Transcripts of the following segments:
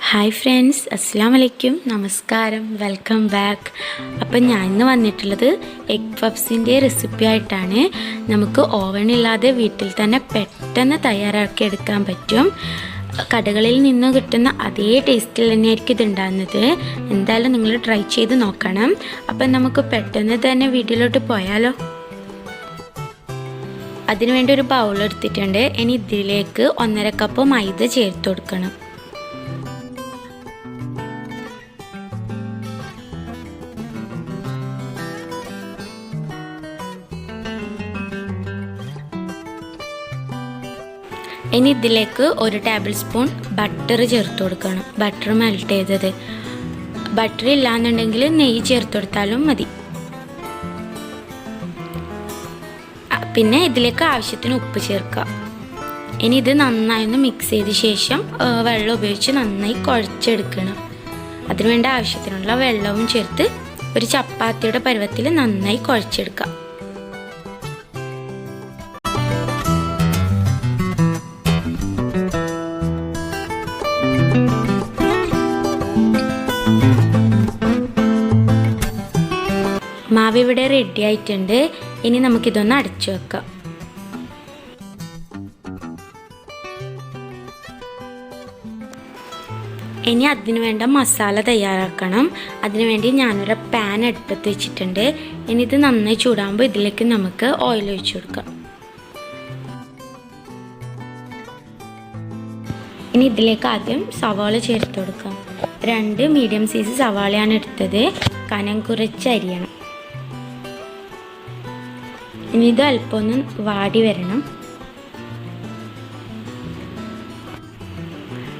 Hi friends, അസ്സലാമു അലൈക്കും, നമസ്കാരം, വെൽക്കം ബാക്ക്. അപ്പം ഞാൻ ഇന്ന് വന്നിട്ടുള്ളത് എഗ് പഫ്സിൻ്റെ റെസിപ്പി ആയിട്ടാണ്. നമുക്ക് ഓവനില്ലാതെ വീട്ടിൽ തന്നെ പെട്ടെന്ന് തയ്യാറാക്കി എടുക്കാൻ പറ്റും. കടകളിൽ നിന്ന് കിട്ടുന്ന അതേ ടേസ്റ്റിൽ തന്നെയായിരിക്കും ഇതുണ്ടാകുന്നത്. എന്തായാലും നിങ്ങൾ ട്രൈ ചെയ്ത് നോക്കണം. അപ്പം നമുക്ക് പെട്ടെന്ന് തന്നെ വീഡിയോയിലോട്ട് പോയാലോ. അതിനുവേണ്ടി ഒരു ബൗൾ എടുത്തിട്ടുണ്ട്. ഇനി ഇതിലേക്ക് 1.5 കപ്പ് മൈദ ചേർത്ത് കൊടുക്കണം. ഇനി ഇതിലേക്ക് 1 ടേബിൾ സ്പൂൺ ബട്ടർ ചേർത്ത് കൊടുക്കണം. ബട്ടർ മെൽറ്റ് ചെയ്തത്. ബട്ടർ ഇല്ലാന്നുണ്ടെങ്കിൽ നെയ്യ് ചേർത്ത് കൊടുത്താലും മതി. പിന്നെ ഇതിലേക്ക് ആവശ്യത്തിന് ഉപ്പ് ചേർക്കുക. ഇനി ഇത് നന്നായി ഒന്ന് മിക്സ് ചെയ്ത ശേഷം വെള്ളം ഉപയോഗിച്ച് നന്നായി കുഴച്ചെടുക്കണം. അതിനുവേണ്ട ആവശ്യത്തിനുള്ള വെള്ളവും ചേർത്ത് ഒരു ചപ്പാത്തിയുടെ പരുവത്തിൽ നന്നായി കുഴച്ചെടുക്കുക. മാവ് ഇവിടെ റെഡി ആയിട്ടുണ്ട്. ഇനി നമുക്കിതൊന്ന് അടച്ചു വെക്കാം. ഇനി അതിനു വേണ്ട മസാല തയ്യാറാക്കണം. അതിനുവേണ്ടി ഞാനൊരു പാൻ അടുപ്പത്ത് വെച്ചിട്ടുണ്ട്. ഇനി ഇത് നന്നായി ചൂടാകുമ്പോൾ ഇതിലേക്ക് നമുക്ക് ഓയിൽ ഒഴിച്ചു കൊടുക്കാം. ഇനി ഇതിലേക്ക് ആദ്യം സവാള ചേർത്ത് കൊടുക്കാം. 2 മീഡിയം സൈസ് സവാളയാണ് എടുത്തത്. കനം കുറച്ച് അരിയണം. ഇനി ഇത് അല്പം ഒന്ന് വാടി വരണം.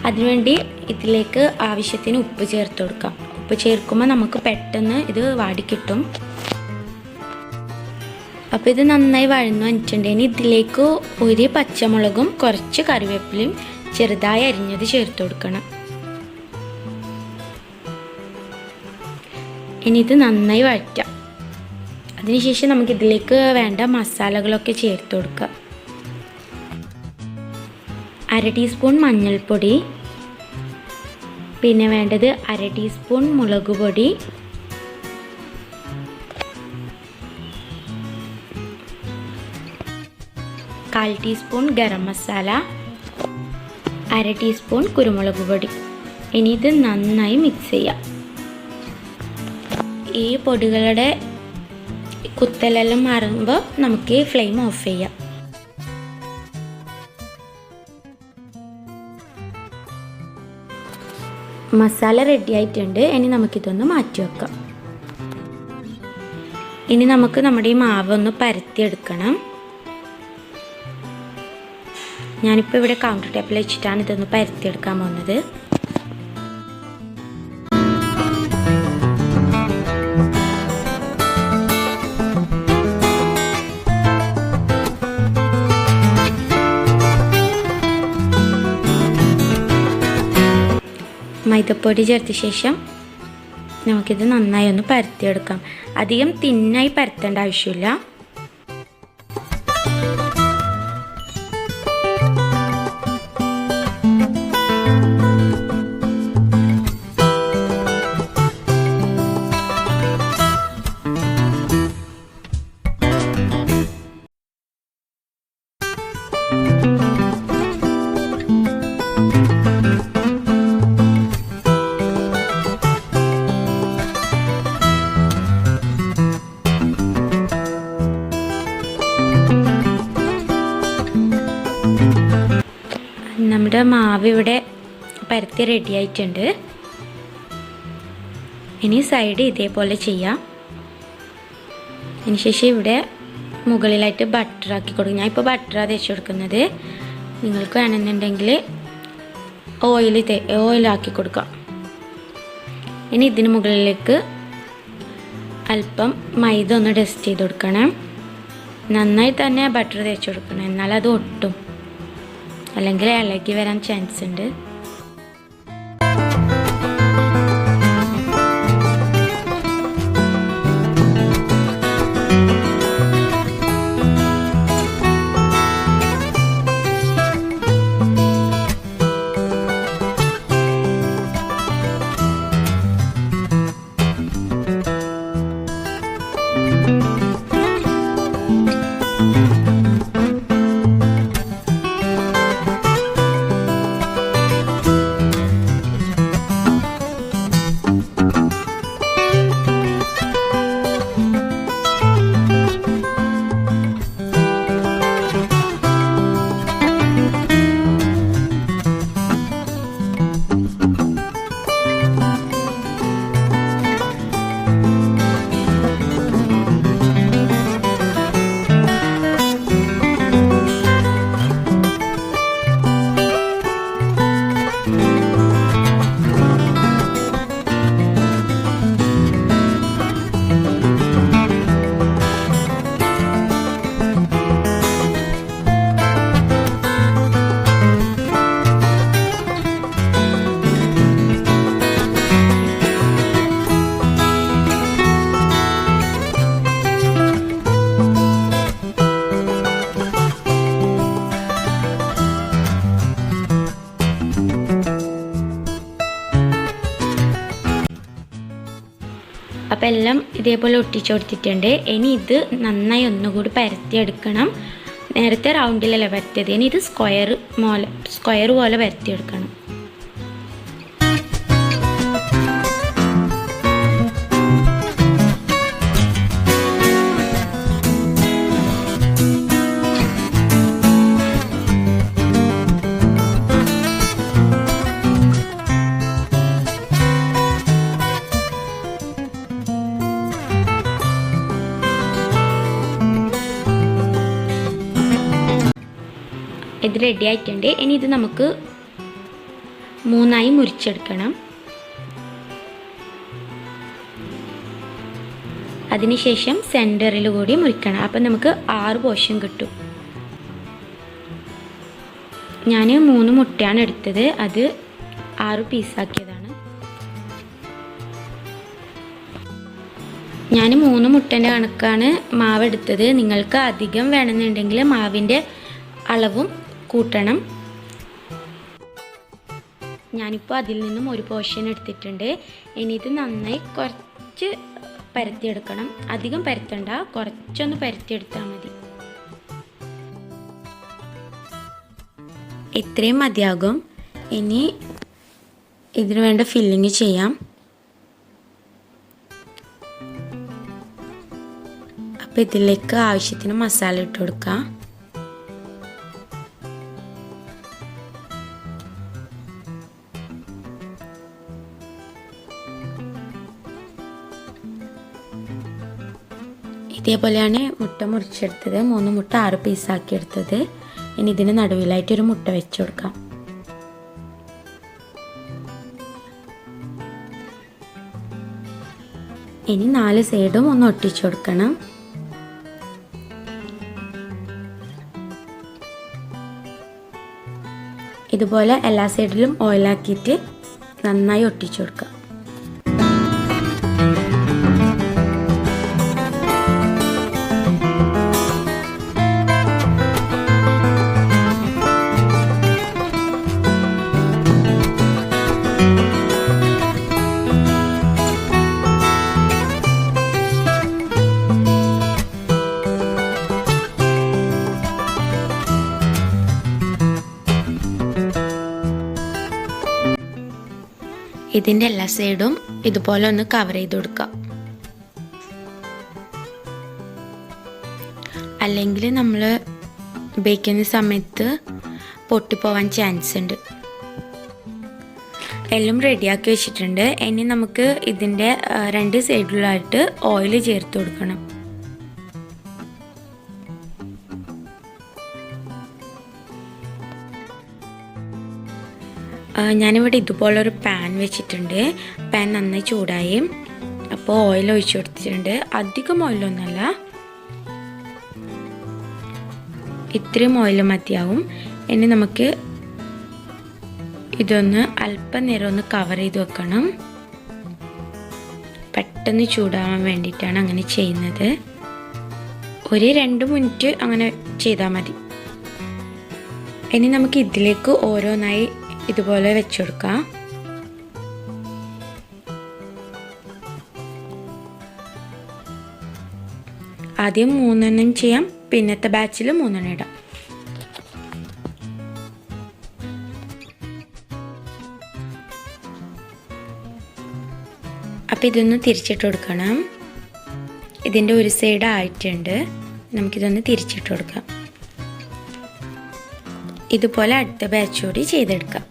അതിനുവേണ്ടി ഇതിലേക്ക് ആവശ്യത്തിന് ഉപ്പ് ചേർത്ത് കൊടുക്കാം. ഉപ്പ് ചേർക്കുമ്പോൾ നമുക്ക് പെട്ടെന്ന് ഇത് വാടിക്കിട്ടും. അപ്പോൾ ഇത് നന്നായി വഴന്നു വന്നിട്ടുണ്ടെങ്കിൽ ഇതിലേക്ക് 1 പച്ചമുളകും കുറച്ച് കറിവേപ്പിലയും ചെറുതായി അരിഞ്ഞത് ചേർത്ത് കൊടുക്കണം. ഇനി ഇത് നന്നായി വഴറ്റാം. അതിനുശേഷം നമുക്കിതിലേക്ക് വേണ്ട മസാലകളൊക്കെ ചേർത്ത് കൊടുക്കാം. 1/2 ടീസ്പൂൺ മഞ്ഞൾപ്പൊടി, പിന്നെ വേണ്ടത് 1/2 ടീസ്പൂൺ മുളക് പൊടി, 1/4 ടീസ്പൂൺ ഗരം മസാല, 1/2 ടീസ്പൂൺ കുരുമുളക് പൊടി. ഇനി ഇത് നന്നായി മിക്സ് ചെയ്യാം. ഈ പൊടികളുടെ കുത്തലെല്ലാം മാറുമ്പോൾ നമുക്ക് ഫ്ലെയിം ഓഫ് ചെയ്യാം. മസാല റെഡി ആയിട്ടുണ്ട്. ഇനി നമുക്കിതൊന്ന് മാറ്റി വെക്കാം. ഇനി നമുക്ക് നമ്മുടെ ഈ മാവ് ഒന്ന് പരത്തിയെടുക്കണം. ഞാനിപ്പോൾ ഇവിടെ കൗണ്ടർ ടോപ്പിൽ വെച്ചിട്ടാണ് ഇതൊന്ന് പരത്തിയെടുക്കാൻ പോകുന്നത്. മൈദപ്പൊടി ചേർത്ത ശേഷം നമുക്കിത് നന്നായി ഒന്ന് പരത്തിയെടുക്കാം. അധികം തിന്നായി പരത്തേണ്ട ആവശ്യമില്ല. നമ്മുടെ മാവ് ഇവിടെ പരത്തി റെഡി ആയിട്ടുണ്ട്. ഇനി സൈഡ് ഇതേപോലെ ചെയ്യാം. അതിനുശേഷം ഇവിടെ മുകളിലായിട്ട് ബട്ടർ ആക്കി കൊടുക്കും. ഞാൻ ഇപ്പോൾ ബട്ടറാണ് തേച്ച് കൊടുക്കുന്നത്. നിങ്ങൾക്ക് വേണമെന്നുണ്ടെങ്കിൽ ഓയിലാക്കി കൊടുക്കാം. ഇനി ഇതിന് മുകളിലേക്ക് അല്പം മൈദ ഒന്ന് ഡസ്റ്റ് ചെയ്ത് കൊടുക്കണം. നന്നായി തന്നെ ബട്ടർ തേച്ച് കൊടുക്കണം, എന്നാലത് ഒട്ടും, അല്ലെങ്കിൽ ഇളകി വരാൻ ചാൻസ് ഉണ്ട്. അപ്പോൾ എല്ലാം ഇതേപോലെ ഒട്ടിച്ചു കൊടുത്തിട്ടുണ്ട്. ഇനി ഇത് നന്നായി ഒന്നുകൂടി പരത്തിയെടുക്കണം. നേരത്തെ റൗണ്ടിലല്ല പരത്തിയത്, ഇനി ഇത് സ്ക്വയർ പോലെ പരത്തിയെടുക്കണം. ഇത് റെഡി ആയിട്ടുണ്ട്. ഇനി ഇത് നമുക്ക് 3ആയി മുറിച്ചെടുക്കണം. അതിനുശേഷം സെൻറ്ററിൽ കൂടി മുറിക്കണം. അപ്പം നമുക്ക് 6 പോർഷൻ കിട്ടും. ഞാൻ 3 മുട്ടയാണ് എടുത്തത്, അത് 6 പീസാക്കിയതാണ്. ഞാൻ 3 മുട്ടൻ്റെ കണക്കാണ് മാവ് എടുത്തത്. നിങ്ങൾക്ക് അധികം വേണമെന്നുണ്ടെങ്കിൽ മാവിൻ്റെ അളവും കൂട്ടണം. ഞാനിപ്പോൾ അതിൽ നിന്നും 1 പോർഷൻ എടുത്തിട്ടുണ്ട്. ഇനി ഇത് നന്നായി കുറച്ച് പരത്തിയെടുക്കണം. അധികം പരത്തണ്ട, കുറച്ചൊന്ന് പരത്തിയെടുത്താൽ മതി. ഇത്രയും മതിയാകും. ഇനി ഇതിന് വേണ്ട ഫില്ലിങ് ചെയ്യാം. അപ്പോൾ ഇതിലേക്ക് ആവശ്യത്തിന് മസാല ഇട്ട് കൊടുക്കാം. ഇതേപോലെയാണ് മുട്ട മുറിച്ചെടുത്തത്. 3 മുട്ട 6 പീസാക്കി എടുത്തത്. ഇനി ഇതിന് നടുവിലായിട്ടൊരു മുട്ട വെച്ച് കൊടുക്കാം. ഇനി 4 സൈഡും ഒന്ന് ഒട്ടിച്ചു കൊടുക്കണം. ഇതുപോലെ എല്ലാ സൈഡിലും ഓയിലാക്കിയിട്ട് നന്നായി ഒട്ടിച്ചു കൊടുക്കാം. ഇതിൻ്റെ എല്ലാ സൈഡും ഇതുപോലെ ഒന്ന് കവർ ചെയ്ത് കൊടുക്കാം. അല്ലെങ്കിൽ നമ്മൾ ബേക്ക് ചെയ്യുന്ന സമയത്ത് പൊട്ടിപ്പോവാൻ ചാൻസ് ഉണ്ട്. എല്ലാം റെഡിയാക്കി വെച്ചിട്ടുണ്ട്. ഇനി നമുക്ക് ഇതിൻ്റെ 2 സൈഡിലായിട്ട് ഓയിൽ ചേർത്ത് കൊടുക്കണം. ഞാനിവിടെ ഇതുപോലൊരു പാൻ വെച്ചിട്ടുണ്ട്. പാൻ നന്നായി ചൂടായി. അപ്പോൾ ഓയിൽ ഒഴിച്ചു കൊടുത്തിട്ടുണ്ട്. അധികം ഓയിലൊന്നുമല്ല, ഇത്രയും ഓയിൽ മതിയാവും. ഇനി നമുക്ക് ഇതൊന്ന് അല്പനേരം ഒന്ന് കവർ ചെയ്ത് വെക്കണം. പെട്ടെന്ന് ചൂടാവാൻ വേണ്ടിയിട്ടാണ് അങ്ങനെ ചെയ്യുന്നത്. 1-2 മിനിറ്റ് അങ്ങനെ ചെയ്താൽ മതി. ഇനി നമുക്ക് ഇതിലേക്ക് ഓരോന്നായി ഇതുപോലെ വെച്ച് കൊടുക്കാം. ആദ്യം 3 ചെയ്യാം, പിന്നത്തെ ബാച്ചിൽ 3 ഇടാം. അപ്പോൾ ഇതൊന്ന് തിരിച്ചിട്ട് കൊടുക്കണം. ഇതിൻ്റെ ഒരു സൈഡ് ആയിട്ടുണ്ട്. നമുക്കിതൊന്ന് തിരിച്ചിട്ട് കൊടുക്കാം. ഇതുപോലെ അടുത്ത ബാച്ച് കൂടി ചെയ്തെടുക്കാം.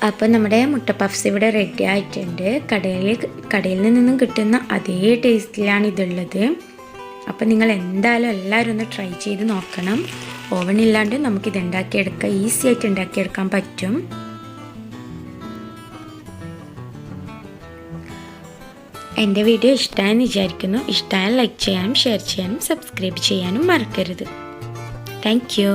അപ്പോൾ നമ്മുടെ മുട്ട പഫ്സ് ഇവിടെ റെഡി ആയിട്ടുണ്ട്. കടയിൽ നിന്നും കിട്ടുന്ന അതേ ടേസ്റ്റിലാണ് ഇതുള്ളത്. അപ്പോൾ നിങ്ങൾ എന്തായാലും എല്ലാവരും ഒന്ന് ട്രൈ ചെയ്ത് നോക്കണം. ഓവനില്ലാണ്ട് നമുക്കിത് ഉണ്ടാക്കിയെടുക്കാം, ഈസി ആയിട്ട് ഉണ്ടാക്കിയെടുക്കാൻ പറ്റും. എൻ്റെ വീഡിയോ ഇഷ്ടമായെന്ന് വിചാരിക്കുന്നു. ഇഷ്ടമായാൽ ലൈക്ക് ചെയ്യാനും ഷെയർ ചെയ്യാനും സബ്സ്ക്രൈബ് ചെയ്യാനും മറക്കരുത്. Thank you.